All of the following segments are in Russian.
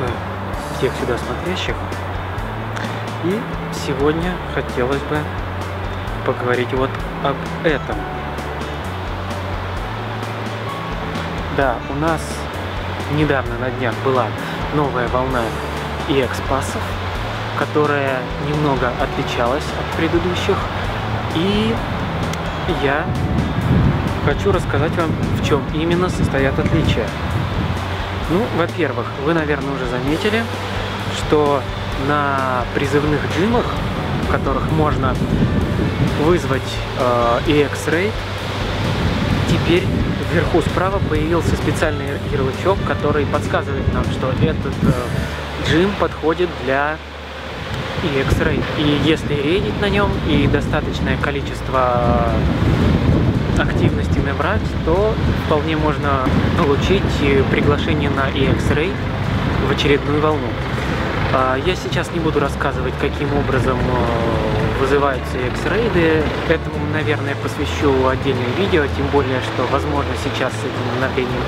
Приветствую всех сюда смотрящих. И сегодня хотелось бы поговорить вот об этом. Да, у нас недавно на днях была новая волна EX-пассов, которая немного отличалась от предыдущих. И я хочу рассказать вам, в чем именно состоят отличия. Ну, во-первых, вы, наверное, уже заметили, что на призывных джимах, в которых можно вызвать EX-рейд, теперь вверху справа появился специальный ярлычок, который подсказывает нам, что этот джим подходит для EX-рейд. И если рейдить на нем и достаточное количество активности набрать, то вполне можно получить приглашение на EX-рейд в очередную волну. Я сейчас не буду рассказывать, каким образом вызываются EX-рейды. Этому, наверное, посвящу отдельное видео, тем более, что, возможно, сейчас с этим обновлением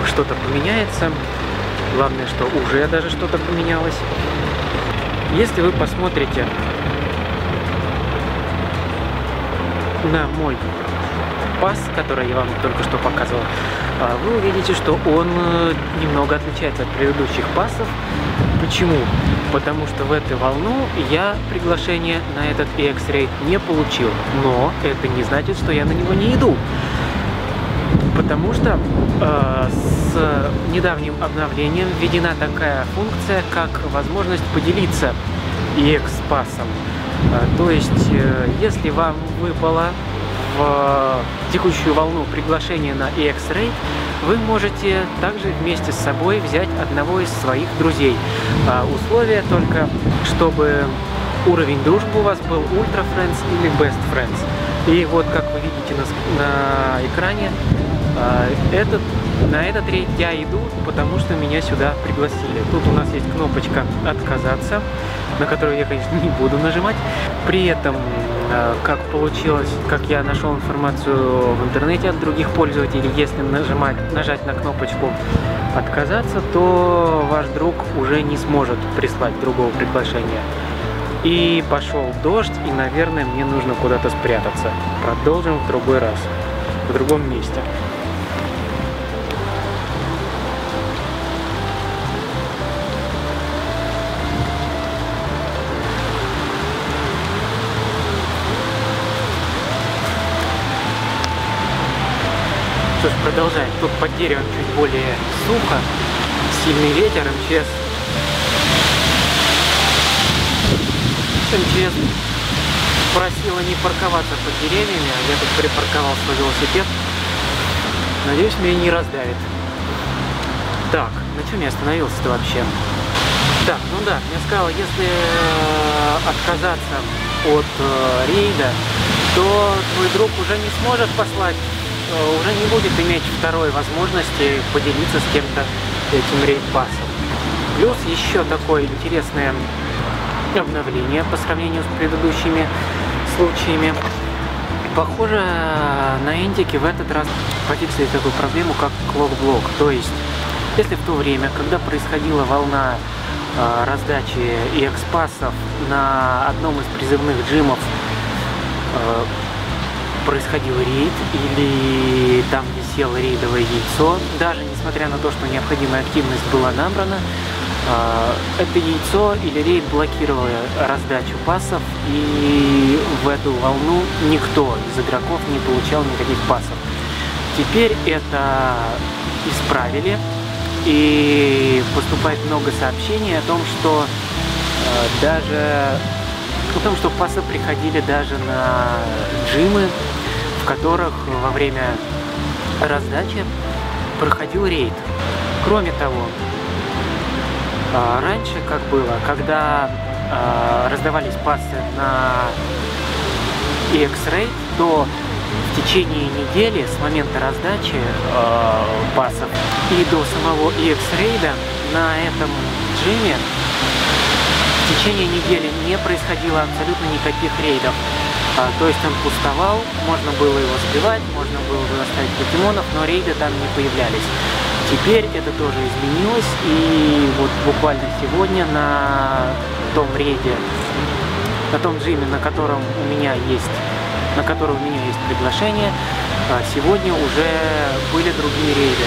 что-то поменяется. Главное, что уже даже что-то поменялось. Если вы посмотрите на мой пасс, который я вам только что показывал, вы увидите, что он немного отличается от предыдущих пассов. Почему? Потому что в эту волну я приглашение на этот EX-рейд не получил. Но это не значит, что я на него не иду. Потому что с недавним обновлением введена такая функция, как возможность поделиться EX-пассом. То есть, если вам выпало в текущую волну приглашение на EX-рейд, вы можете также вместе с собой взять одного из своих друзей. Условие только, чтобы уровень дружбы у вас был Ultra Friends или Best Friends. И вот, как вы видите на экране, на этот рейд я иду, потому что меня сюда пригласили. Тут у нас есть кнопочка «Отказаться», на которую я, конечно, не буду нажимать. При этом, как получилось, как я нашел информацию в интернете от других пользователей, если нажать на кнопочку «Отказаться», то ваш друг уже не сможет прислать другого приглашения. И пошел дождь, и, наверное, мне нужно куда-то спрятаться. Продолжим в другой раз, в другом месте. Что ж, продолжаем. Тут под деревом чуть более сухо, сильный ветер, МЧС просила не парковаться под деревьями, а я тут припарковал свой велосипед. Надеюсь, меня не раздавит. Так, на чем я остановился-то вообще? Так, ну да, я сказал, если отказаться от рейда, то твой друг уже не сможет послать, уже не будет иметь второй возможности поделиться с кем-то этим рейд-пассом. Плюс еще такое интересное обновление по сравнению с предыдущими случаями. Похоже, на Индике в этот раз пофиксили такую проблему, как клок-блок. То есть, если в то время, когда происходила волна раздачи EX-пассов на одном из призывных джимов, происходил рейд или там висело рейдовое яйцо, даже несмотря на то, что необходимая активность была набрана, это яйцо или рейд блокировало раздачу пассов, и в эту волну никто из игроков не получал никаких пассов. Теперь это исправили, и поступает много сообщений о том, что пассы приходили даже на джимы, в которых во время раздачи проходил рейд. Кроме того, раньше как было, когда раздавались пассы на EX-рейд, то в течение недели с момента раздачи пассов и до самого EX-рейда на этом джиме в течение недели не происходило абсолютно никаких рейдов. То есть он пустовал, можно было его сбивать, можно было бы оставить покемонов, но рейды там не появлялись. Теперь это тоже изменилось, и вот буквально сегодня на том рейде, на том джиме, на который у меня есть приглашение, сегодня уже были другие рейды.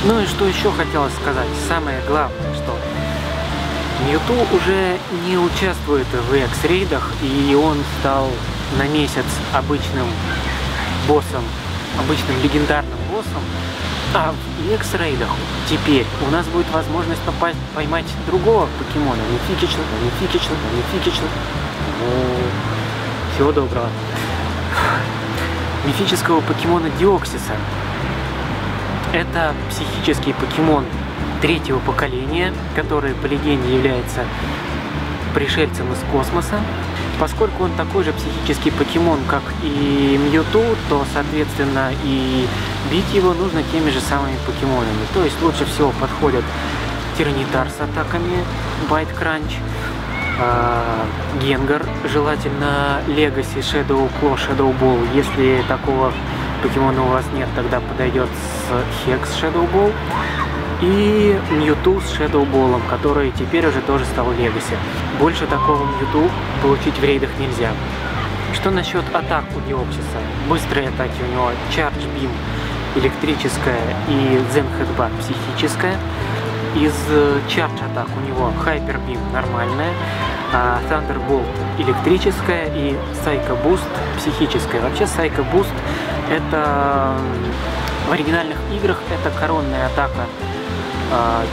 Ну и что еще хотелось сказать, самое главное, что Mewtwo уже не участвует в EX рейдах, и он стал на месяц обычным боссом, обычным легендарным боссом. А в EX рейдах теперь у нас будет возможность поймать другого покемона, мифического. Всего доброго. Мифического покемона Деоксиса. Это психический покемон третьего поколения, который по легенде является пришельцем из космоса. Поскольку он такой же психический покемон, как и Mewtwo, то, соответственно, и бить его нужно теми же самыми покемонами. То есть лучше всего подходят Тиранитар с атаками Bite Crunch, Генгар, желательно Legacy, Shadow Claw, Shadow Ball. Если такого покемона у вас нет, тогда подойдет с Hex Shadow Ball. И Mewtwo с Shadow Ball, который теперь уже тоже стал Legacy. Больше такого Mewtwo получить в рейдах нельзя. Что насчет атак у Деоксиса? Быстрые атаки у него Charge Beam электрическая и Zen Headbutt психическая. Из Charge атак у него Hyper Beam нормальная, Thunderbolt электрическая и Psycho Boost психическая. Вообще Psycho Boost это в оригинальных играх это коронная атака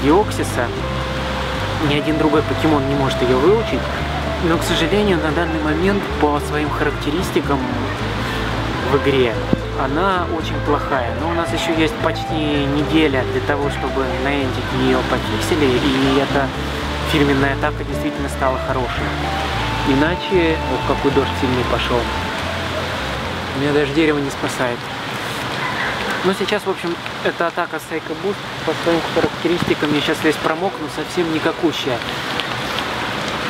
Деоксиса. Ни один другой покемон не может ее выучить, но, к сожалению, на данный момент по своим характеристикам в игре она очень плохая. Но у нас еще есть почти неделя для того, чтобы на эндике ее пофиксили, и эта фирменная атака действительно стала хорошей. Иначе, ох, какой дождь сильный пошел. Меня даже дерево не спасает. Но сейчас, в общем, эта атака Psycho Boost по своим характеристикам, я сейчас весь промокну, совсем никакущая.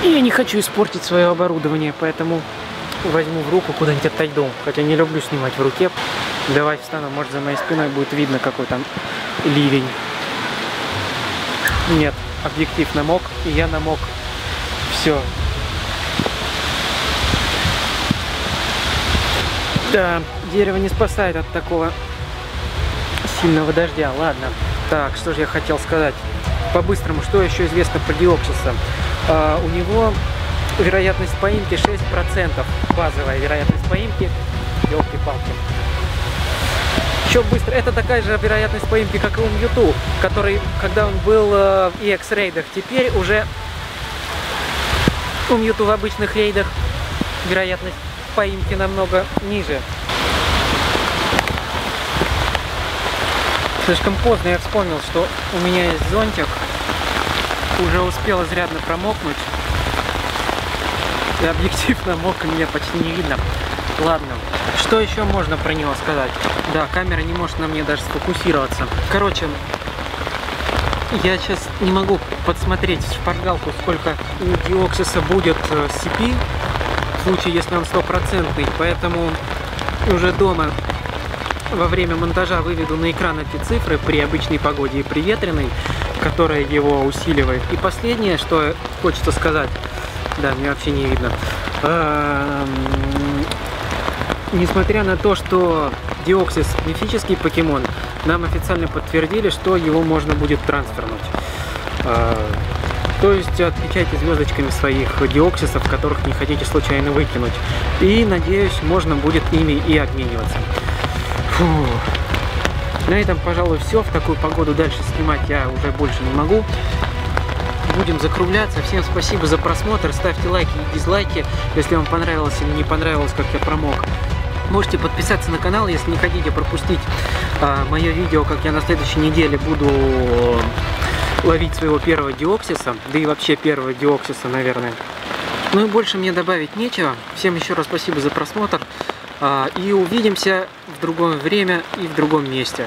И я не хочу испортить свое оборудование, поэтому возьму в руку, куда-нибудь отойду. Хотя не люблю снимать в руке. Давай встану, может за моей спиной будет видно, какой там ливень. Нет, объектив намок, и я намок. Все. Да, дерево не спасает от такого сильного дождя. Ладно. Так, что же я хотел сказать? По-быстрому, что еще известно про Деоксиса? У него вероятность поимки 6%. Базовая вероятность поимки. Ёлки-палки. Еще быстро. Это такая же вероятность поимки, как и у Mewtwo, который, когда он был в EX рейдах, теперь уже у Mewtwo в обычных рейдах вероятность поимки намного ниже. Слишком поздно я вспомнил, что у меня есть зонтик. Уже успел изрядно промокнуть. И объектив намок, и меня почти не видно. Ладно, что еще можно про него сказать? Да, камера не может на мне даже сфокусироваться. Короче, я сейчас не могу подсмотреть в шпаргалку, сколько у Деоксиса будет CP, в случае, если он 100%, поэтому уже дома во время монтажа выведу на экран эти цифры при обычной погоде и при ветреной, которая его усиливает. И последнее, что хочется сказать, да, мне вообще не видно. Несмотря на то, что Деоксис мифический покемон, нам официально подтвердили, что его можно будет трансфернуть. То есть отмечайте звездочками своих Деоксисов, которых не хотите случайно выкинуть. И, надеюсь, можно будет ими и обмениваться. Фу. На этом, пожалуй, все. В такую погоду дальше снимать я уже больше не могу. Будем закругляться. Всем спасибо за просмотр. Ставьте лайки и дизлайки, если вам понравилось или не понравилось, как я промок. Можете подписаться на канал, если не хотите пропустить мое видео, как я на следующей неделе буду ловить своего первого Деоксиса. Да и вообще первого Деоксиса, наверное. Ну и больше мне добавить нечего. Всем еще раз спасибо за просмотр. И увидимся в другое время и в другом месте.